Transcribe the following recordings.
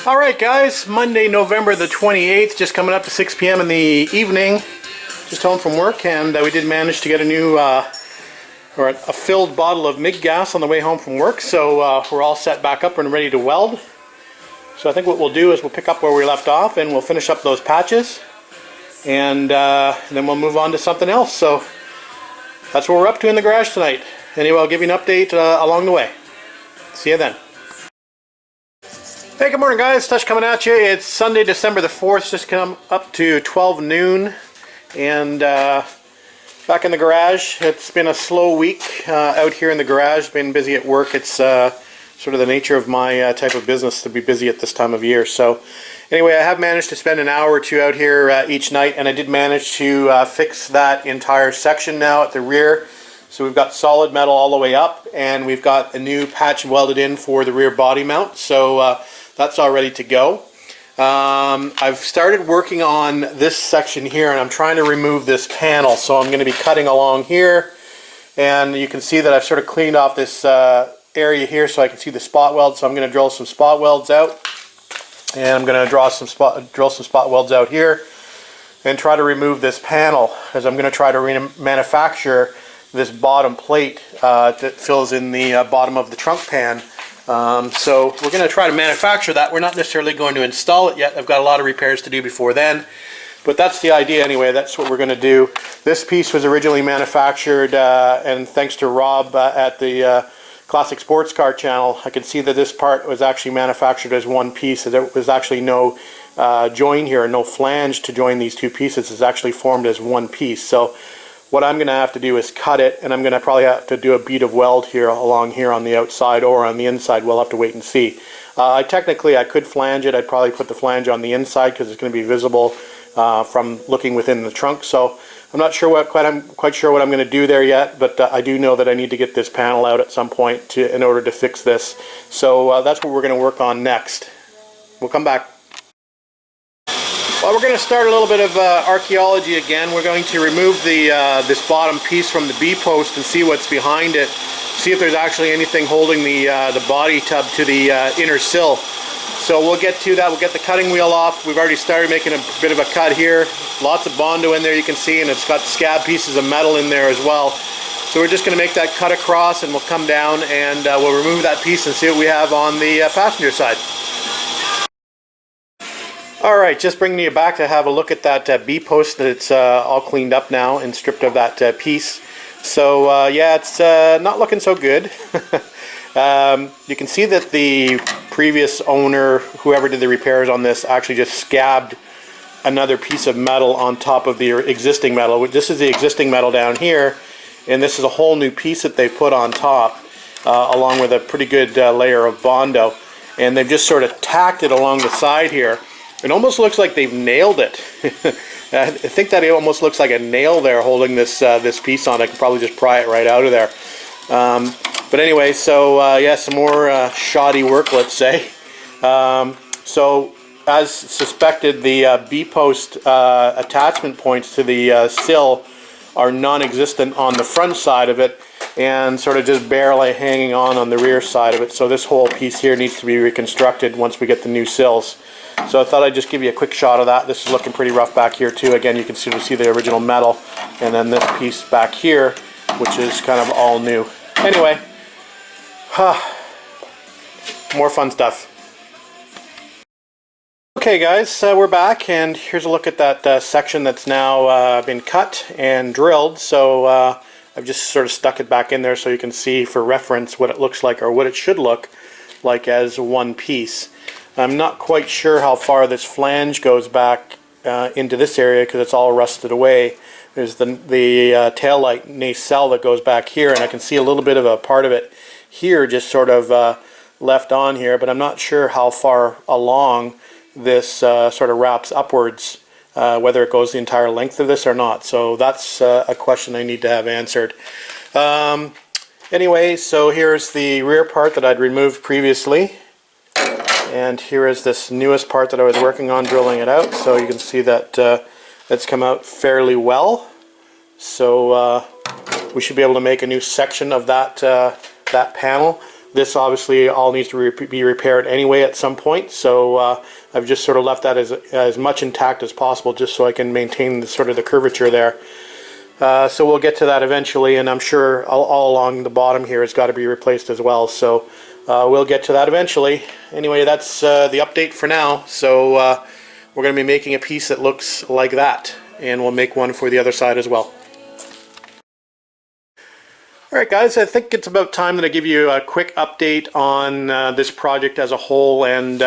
Alright guys, Monday, November the 28th, just coming up to 6 p.m. in the evening. Just home from work, and we did manage to get a new, or a filled bottle of MIG gas on the way home from work. So we're all set back up and ready to weld. So I think what we'll do is we'll pick up where we left off and we'll finish up those patches. And then we'll move on to something else. So that's what we're up to in the garage tonight. Anyway, I'll give you an update along the way. See you then. Hey, good morning guys, Tush coming at you. It's Sunday, December the 4th, just come up to 12 noon, and back in the garage. It's been a slow week out here in the garage, been busy at work. It's sort of the nature of my type of business to be busy at this time of year. So anyway, I have managed to spend an hour or two out here each night, and I did manage to fix that entire section now at the rear. So we've got solid metal all the way up, and we've got a new patch welded in for the rear body mount. So that's all ready to go. I've started working on this section here, and I'm trying to remove this panel. So I'm going to be cutting along here, and you can see that I've sort of cleaned off this area here so I can see the spot weld. So I'm going to drill some spot welds out, and I'm going to drill some spot welds out here and try to remove this panel, as I'm going to try to manufacture this bottom plate that fills in the bottom of the trunk pan. So we're going to try to manufacture that. We're not necessarily going to install it yet. I've got a lot of repairs to do before then, but that's the idea anyway. That's what we're going to do. This piece was originally manufactured, and thanks to Rob at the Classic Sports Car channel, I can see that this part was actually manufactured as one piece. So there was actually no join here, no flange to join these two pieces. It's actually formed as one piece. So what I'm going to have to do is cut it, and I'm going to probably have to do a bead of weld here along here on the outside or on the inside. We'll have to wait and see. Technically, I could flange it. I'd probably put the flange on the inside because it's going to be visible from looking within the trunk. So I'm not sure quite sure what I'm going to do there yet, but I do know that I need to get this panel out at some point in order to fix this. So that's what we're going to work on next. We'll come back. Well, we're going to start a little bit of archaeology again. We're going to remove this bottom piece from the B-post and see what's behind it. See if there's actually anything holding the body tub to the inner sill. So we'll get to that. We'll get the cutting wheel off. We've already started making a bit of a cut here. Lots of Bondo in there, you can see, and it's got scab pieces of metal in there as well. So we're just going to make that cut across, and we'll come down and we'll remove that piece and see what we have on the passenger side. Alright, just bringing you back to have a look at that B-post. It's all cleaned up now and stripped of that piece. So yeah, it's not looking so good. You can see that the previous owner, whoever did the repairs on this, actually just scabbed another piece of metal on top of the existing metal. This is the existing metal down here, and this is a whole new piece that they put on top, along with a pretty good layer of Bondo. And they've just sort of tacked it along the side here. It almost looks like they've nailed it. I think that it almost looks like a nail there holding this this piece on. I could probably just pry it right out of there. But anyway, so yeah, some more shoddy work, let's say. So as suspected, the B-post attachment points to the sill are non-existent on the front side of it, and sort of just barely hanging on the rear side of it. So this whole piece here needs to be reconstructed once we get the new sills. So I thought I'd just give you a quick shot of that. This is looking pretty rough back here too. Again, you can sort of see the original metal, and then this piece back here, which is kind of all new. Anyway, more fun stuff. Okay guys, we're back, and here's a look at that section that's now been cut and drilled. So I've just sort of stuck it back in there so you can see for reference what it looks like, or what it should look like as one piece. I'm not quite sure how far this flange goes back into this area because it's all rusted away. There's the tail light nacelle that goes back here, and I can see a little bit of a part of it here just sort of left on here, but I'm not sure how far along this sort of wraps upwards, whether it goes the entire length of this or not. So that's a question I need to have answered. Anyway, so here's the rear part that I'd removed previously. And here is this newest part that I was working on, drilling it out. So you can see that it's come out fairly well. So we should be able to make a new section of that that panel. This obviously all needs to be repaired anyway at some point, so I've just sort of left that as much intact as possible, just so I can maintain sort of the curvature there. So we'll get to that eventually, and I'm sure all along the bottom here has got to be replaced as well. So we'll get to that eventually. Anyway, that's the update for now. So we're going to be making a piece that looks like that, and we'll make one for the other side as well. Alright guys, I think it's about time that I give you a quick update on this project as a whole, and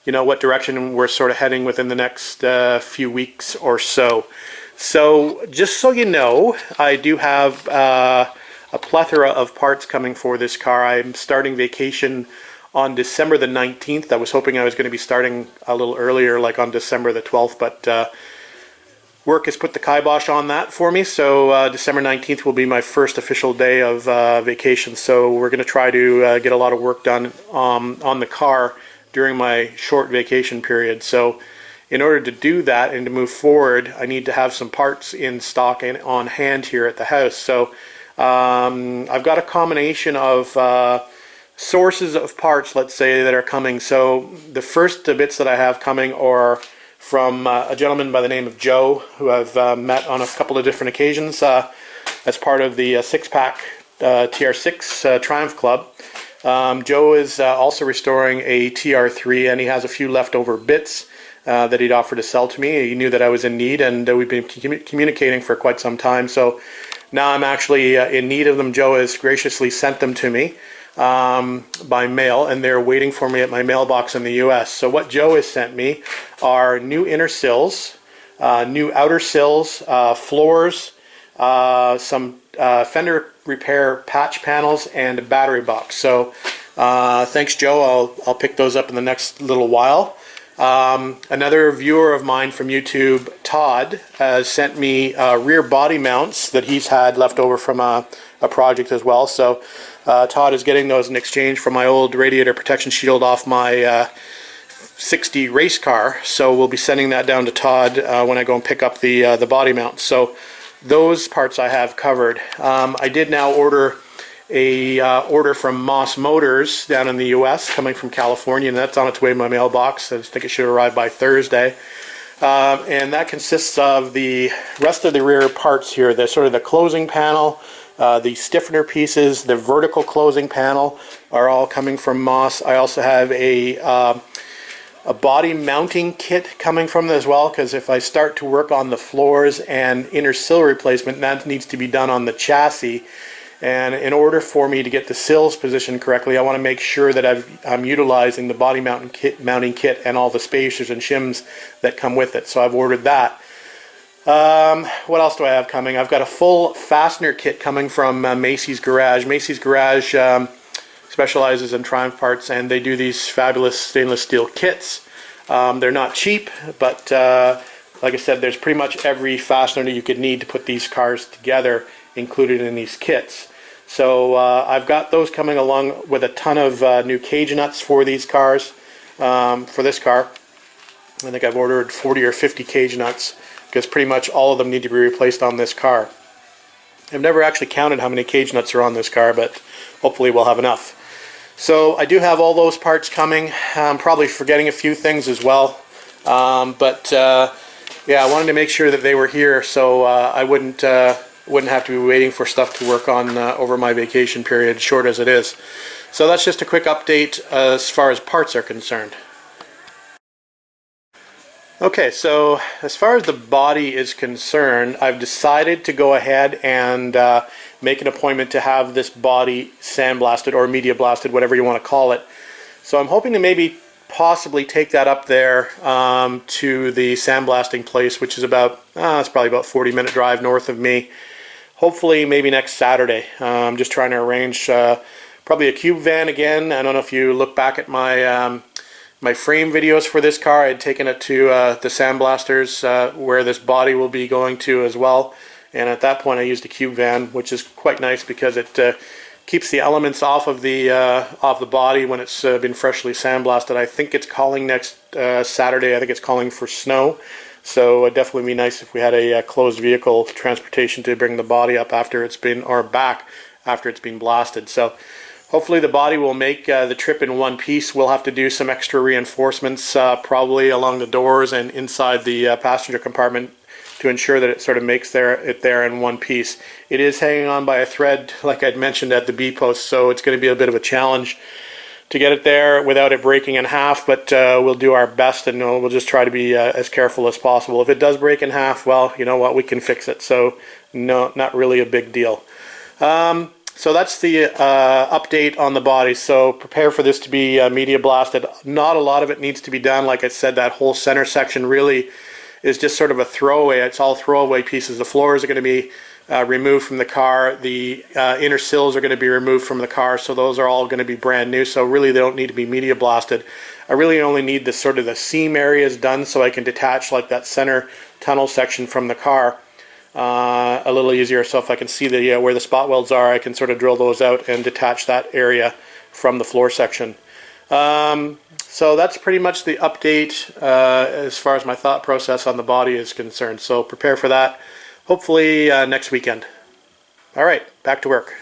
you know, what direction we're sort of heading within the next few weeks or so. So just so you know, I do have a plethora of parts coming for this car. I'm starting vacation on December the 19th. I was hoping I was going to be starting a little earlier, like on December the 12th, but work has put the kibosh on that for me, so December 19th will be my first official day of vacation. So we're going to try to get a lot of work done on the car during my short vacation period. So in order to do that and to move forward, I need to have some parts in stock and on hand here at the house. So I've got a combination of sources of parts, let's say, that are coming. So the first bits that I have coming are from a gentleman by the name of Joe, who I've met on a couple of different occasions as part of the six-pack TR6 Triumph Club. Joe is also restoring a TR3, and he has a few leftover bits that he'd offered to sell to me. He knew that I was in need, and we've been communicating for quite some time. So now I'm actually in need of them. Joe has graciously sent them to me by mail, and they're waiting for me at my mailbox in the US. So what Joe has sent me are new inner sills, new outer sills, floors, some fender repair patch panels, and a battery box. So thanks Joe, I'll pick those up in the next little while. Another viewer of mine from YouTube, Todd, has sent me rear body mounts that he's had left over from a project as well. So Todd is getting those in exchange for my old radiator protection shield off my 60 race car. So we'll be sending that down to Todd when I go and pick up the body mount. So those parts I have covered. I did now order a order from Moss Motors down in the US, coming from California, and that's on its way in my mailbox. I think it should arrive by Thursday. And that consists of the rest of the rear parts here, the sort of the closing panel, the stiffener pieces, the vertical closing panel are all coming from Moss. I also have a body mounting kit coming from them as well, because if I start to work on the floors and inner sill replacement, that needs to be done on the chassis. And in order for me to get the sills positioned correctly, I want to make sure that I'm utilizing the body mounting kit and all the spacers and shims that come with it. So I've ordered that. What else do I have coming? I've got a full fastener kit coming from Macy's Garage. Macy's Garage specializes in Triumph parts, and they do these fabulous stainless steel kits. They're not cheap, but like I said, there's pretty much every fastener that you could need to put these cars together included in these kits. So I've got those coming along with a ton of new cage nuts for these cars, for this car. I think I've ordered 40 or 50 cage nuts, because pretty much all of them need to be replaced on this car. I've never actually counted how many cage nuts are on this car, but hopefully we'll have enough. So I do have all those parts coming. I'm probably forgetting a few things as well, but yeah, I wanted to make sure that they were here, so I wouldn't have to be waiting for stuff to work on over my vacation period, short as it is. So that's just a quick update as far as parts are concerned. Okay, so as far as the body is concerned, I've decided to go ahead and make an appointment to have this body sandblasted or media blasted, whatever you want to call it. So I'm hoping to maybe possibly take that up there to the sandblasting place, which is about, it's probably about 40-minute drive north of me. Hopefully maybe next Saturday. I'm just trying to arrange probably a cube van again. I don't know if you look back at my my frame videos for this car. I had taken it to the sandblasters where this body will be going to as well. And at that point I used a cube van, which is quite nice because it keeps the elements off of the body when it's been freshly sandblasted. I think it's calling next Saturday. I think it's calling for snow. So it'd definitely be nice if we had a closed vehicle transportation to bring the body up after it's been, or back after it's been blasted. So Hopefully the body will make the trip in one piece. We'll have to do some extra reinforcements probably along the doors and inside the passenger compartment to ensure that it sort of makes it there in one piece. It is hanging on by a thread, like I'd mentioned, at the B-post, so it's going to be a bit of a challenge to get it there without it breaking in half, but we'll do our best, and we'll just try to be as careful as possible. If it does break in half, well, you know what, we can fix it, so no, not really a big deal. So that's the update on the body. So prepare for this to be media blasted. Not a lot of it needs to be done. Like I said, that whole center section really is just sort of a throwaway. It's all throwaway pieces. The floors are going to be removed from the car. The inner sills are going to be removed from the car. So those are all going to be brand new. So really they don't need to be media blasted. I really only need this sort of the seam areas done so I can detach like that center tunnel section from the car. A little easier, so if I can see the where the spot welds are, I can sort of drill those out and detach that area from the floor section. So that's pretty much the update as far as my thought process on the body is concerned. So prepare for that, hopefully next weekend. All right, back to work.